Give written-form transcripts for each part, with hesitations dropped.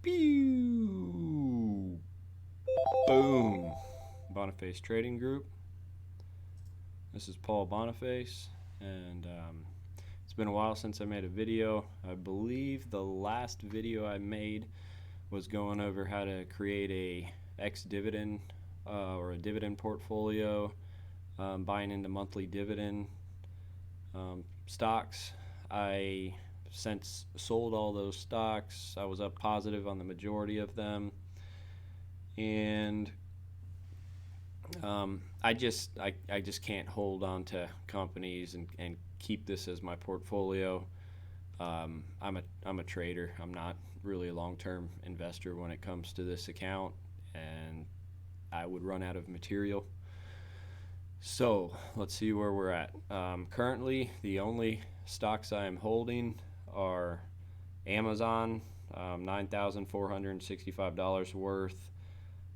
Pew! Boom! Boniface Trading Group. This is Paul Boniface, and it's been a while since I made a video. I believe the last video I made was going over how to create a ex-dividend or a dividend portfolio, buying into monthly dividend stocks. I since sold all those stocks. I was up positive on the majority of them, and I just can't hold on to companies and keep this as my portfolio. I'm a trader. I'm not really a long-term investor when it comes to this account, and I would run out of material. So let's see where we're at. Currently, the only stocks I am holding are Amazon, $9,465 worth.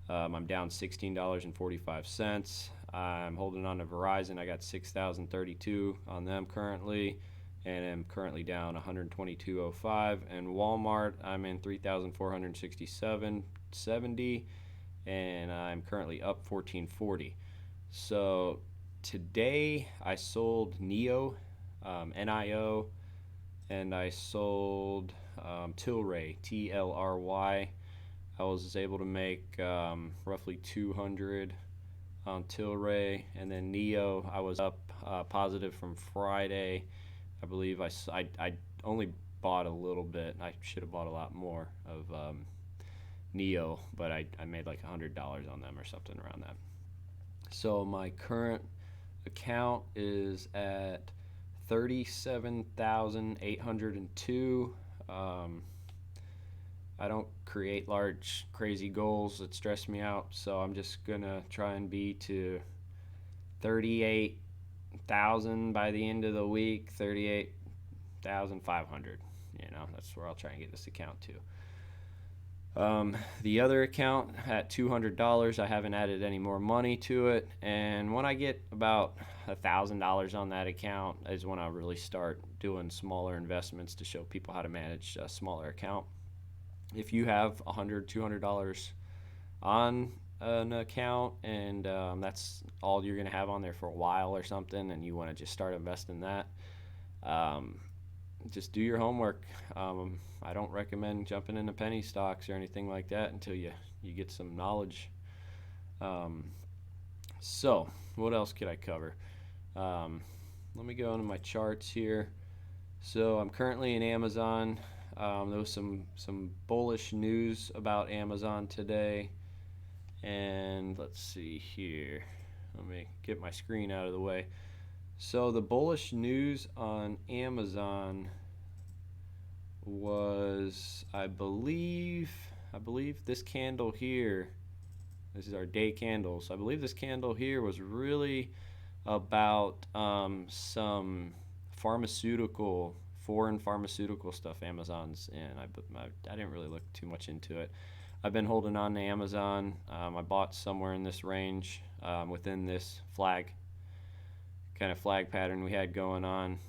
I'm down $16.45. I'm holding on to Verizon. I got 6,032 on them currently, and I'm currently down 122.05. And Walmart, I'm in 3,467.70, and I'm currently up 14.40. So today I sold NIO, NIO, and I sold TLRY, TLRY. I was able to make roughly 200 on TLRY, and then NIO I was up positive from Friday. I believe I only bought a little bit. I should have bought a lot more of NIO, but I made like $100 on them or something around that. So my current account is at 37,802. I don't create large, crazy goals that stress me out, so I'm just gonna try and be to 38,000 by the end of the week, 38,500. That's where I'll try and get this account to. The other account at $200, I haven't added any more money to it, and when I get about $1,000 on that account is when I really start doing smaller investments to show people how to manage a smaller account. If you have $100, $200 on an account, and that's all you're going to have on there for a while or something, and you want to just start investing that, just do your homework. I don't recommend jumping into penny stocks or anything like that until you get some knowledge. So what else could I cover? Let me go into my charts here. So I'm currently in Amazon. There was some bullish news about Amazon today, and let's see here. Let me get my screen out of the way. So the bullish news on Amazon was, I believe this candle here. This is our day candles. I believe this candle here was really about some foreign pharmaceutical stuff Amazon's in. I didn't really look too much into it. I've been holding on to Amazon. I bought somewhere in this range within this flag pattern we had going on.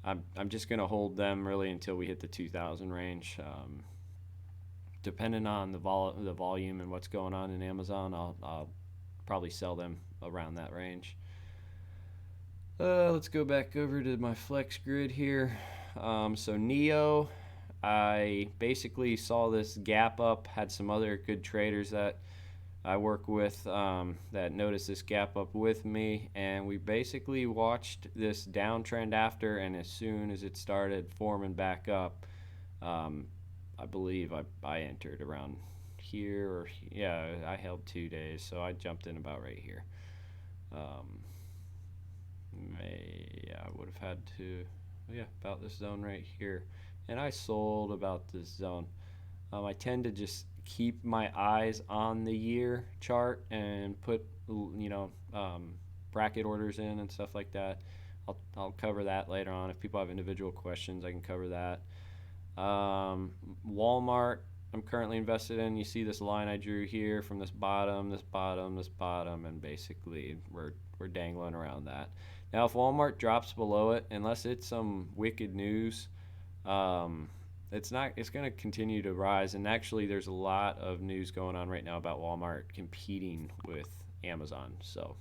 I'm just going to hold them really until we hit the 2,000 range. Depending on the volume and what's going on in Amazon, I'll probably sell them around that range. Let's go back over to my flex grid here. So NIO, I basically saw this gap up, had some other good traders that I work with that noticed this gap up with me, and we basically watched this downtrend after, and as soon as it started forming back up, I believe I entered around here, or yeah, I held 2 days, so I jumped in about right here. I would have had to, about this zone right here, and I sold about this zone. I tend to just keep my eyes on the year chart and put bracket orders in and stuff like that. I'll cover that later on. If people have individual questions, I can cover that. Walmart, I'm currently invested in. You see this line I drew here from this bottom, and basically we're dangling around that. Now, if Walmart drops below it, unless it's some wicked news, it's not. It's going to continue to rise, and actually, there's a lot of news going on right now about Walmart competing with Amazon. So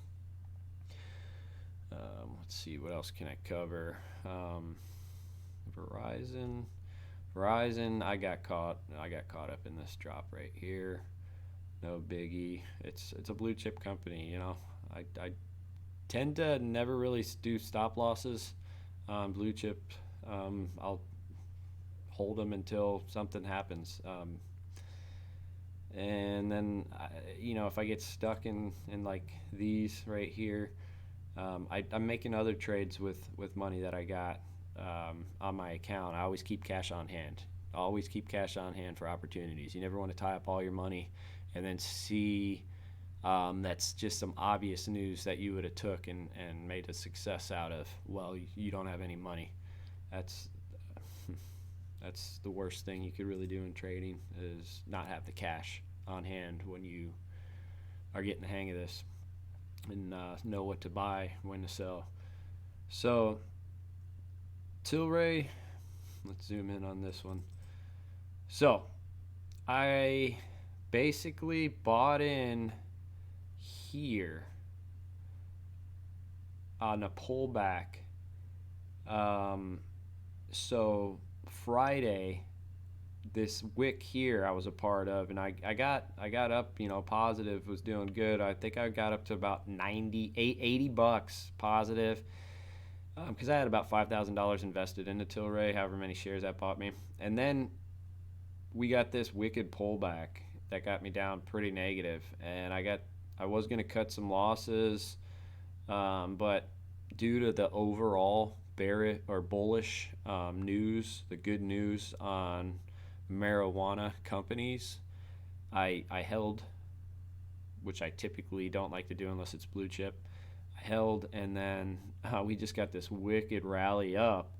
let's see, what else can I cover? Verizon. Verizon. I got caught up in this drop right here. No biggie. It's a blue chip company. I tend to never really do stop losses on blue chip. I'll hold them until something happens. And then, if I get stuck in like these right here, I'm making other trades with money that I got on my account. I always keep cash on hand. Always keep cash on hand for opportunities. You never want to tie up all your money and then see that's just some obvious news that you would have took and made a success out of. Well, you don't have any money. That's that's the worst thing you could really do in trading, is not have the cash on hand when you are getting the hang of this, and know what to buy, when to sell. So TLRY, let's zoom in on this one. So I basically bought in here on a pullback. So Friday, this wick here I was a part of, and I got up, positive, was doing good. I think I got up to about 80 bucks positive, because I had about $5,000 invested into TLRY, however many shares that bought me. And then we got this wicked pullback that got me down pretty negative, and I was going to cut some losses, but due to the overall bearish or bullish news, the good news on marijuana companies, I held, which I typically don't like to do unless it's blue chip. I held, and then we just got this wicked rally up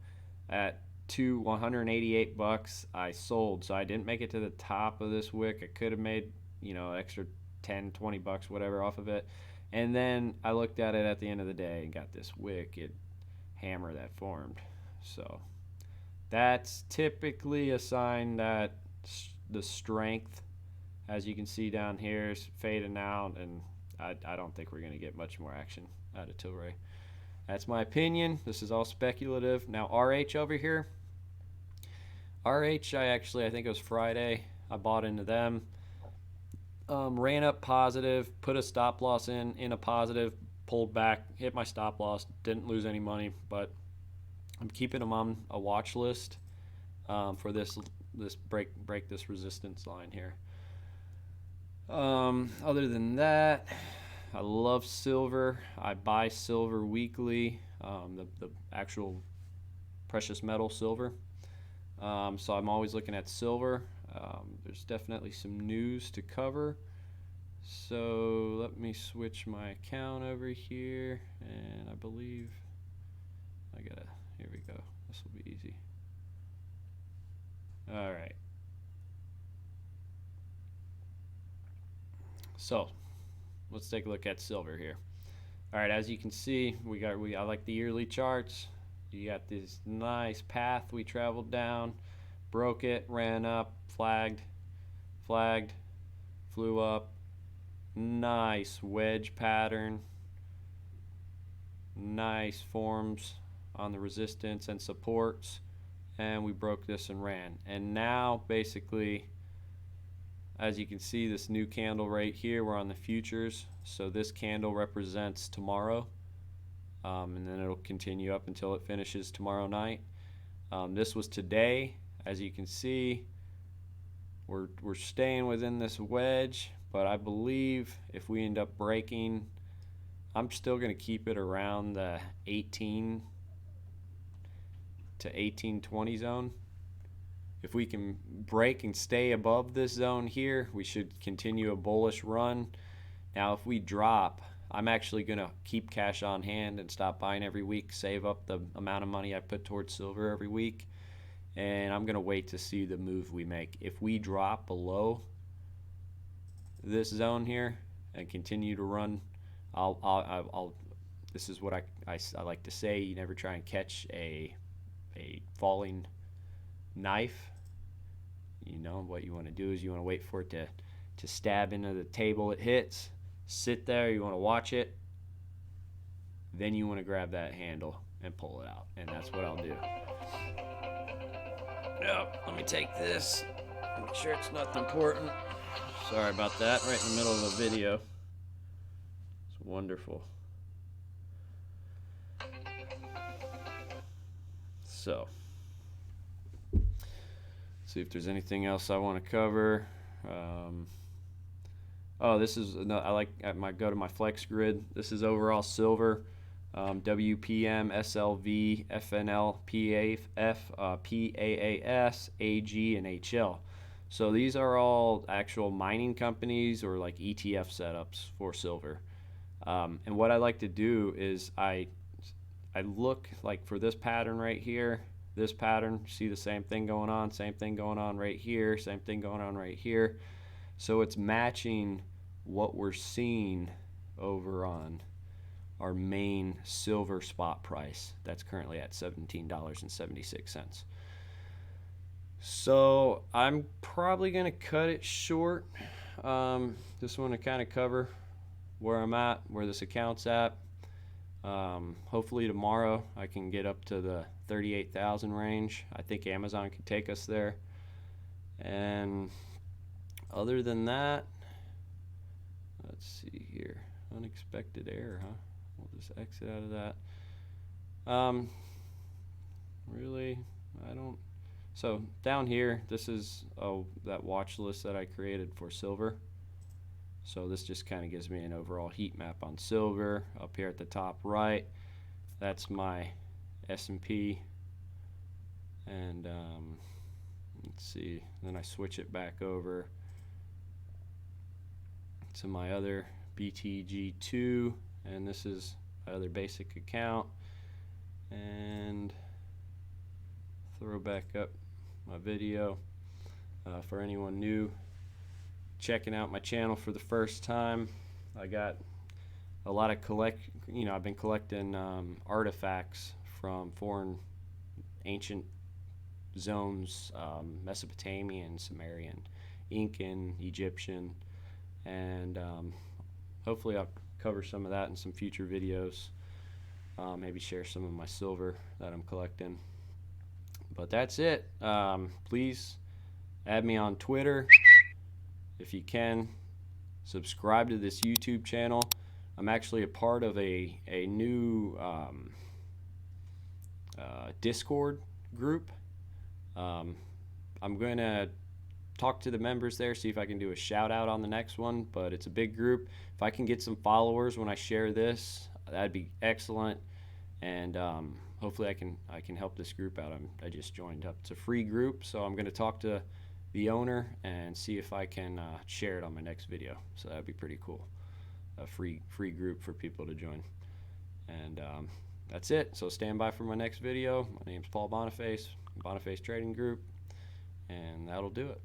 at 188 bucks. I sold, so I didn't make it to the top of this wick. I could have made extra 10, 20 bucks, whatever, off of it. And then I looked at it at the end of the day and got this wicked hammer that formed. So that's typically a sign that the strength, as you can see down here, is fading out, and I don't think we're going to get much more action out of TLRY. That's my opinion. This is all speculative. Now RH over here, RH, I think it was Friday, I bought into them. Ran up positive, put a stop loss in a positive, pulled back, hit my stop loss, didn't lose any money, but I'm keeping them on a watch list for this break this resistance line here. Other than that, I love silver. I buy silver weekly, the actual precious metal silver. So I'm always looking at silver. There's definitely some news to cover. So let me switch my account over here, and I believe here we go. This will be easy. All right. So let's take a look at silver here. All right, as you can see, I like the yearly charts. You got this nice path we traveled down, broke it, ran up, flagged, flew up. Nice wedge pattern. Nice forms on the resistance and supports, and we broke this and ran. And now basically, as you can see, this new candle right here, we're on the futures, so this candle represents tomorrow, and then it'll continue up until it finishes tomorrow night. This was today. As you can see, we're staying within this wedge, but I believe if we end up breaking, I'm still going to keep it around the 18 to 1820 zone. If we can break and stay above this zone here, we should continue a bullish run. Now, if we drop, I'm actually going to keep cash on hand and stop buying every week, save up the amount of money I put towards silver every week, and I'm going to wait to see the move we make. If we drop below this zone here and continue to run, I'll this is what I like to say: you never try and catch a falling knife. You know, what you want to do is you want to wait for it to stab into the table it hits. Sit there, you want to watch it. Then you want to grab that handle and pull it out. And that's what I'll do. Yep, let me take this. Make sure it's nothing important. Sorry about that, right in the middle of a video. It's wonderful. So, see if there's anything else I want to cover. This is I like go to my flex grid. This is overall silver, WPM, SLV, FNL, PAF, PAAS, AG, and HL. So these are all actual mining companies or like ETF setups for silver. And what I like to do is I look like for this pattern right here, this pattern, see the same thing going on right here, same thing going on right here. So it's matching what we're seeing over on our main silver spot price that's currently at $17.76. So I'm probably going to cut it short. Just want to kind of cover where I'm at, where this account's at. Hopefully tomorrow I can get up to the 38,000 range. I think Amazon can take us there. And other than that, let's see here. Unexpected error, huh? We'll just exit out of that. Really, I don't. So down here, this is that watch list that I created for silver. So this just kind of gives me an overall heat map on silver. Up here at the top right, that's my S&P. And let's see, then I switch it back over to my other BTG2, and this is my other basic account. And throw back up my video for anyone new checking out my channel for the first time. I got a lot of I've been collecting artifacts from foreign ancient zones, Mesopotamian, Sumerian, Incan, Egyptian, and hopefully I'll cover some of that in some future videos. Maybe share some of my silver that I'm collecting. But that's it. Please add me on Twitter if you can. Subscribe to this YouTube channel. I'm actually a part of a new Discord group. I'm going to talk to the members there, see if I can do a shout out on the next one, but it's a big group. If I can get some followers when I share this, that'd be excellent. And hopefully I can help this group out. I just joined up. It's a free group, so I'm going to talk to the owner and see if I can share it on my next video. So that'd be pretty cool. A free group for people to join. And that's it. So stand by for my next video. My name's Paul Boniface, Boniface Trading Group, and that'll do it.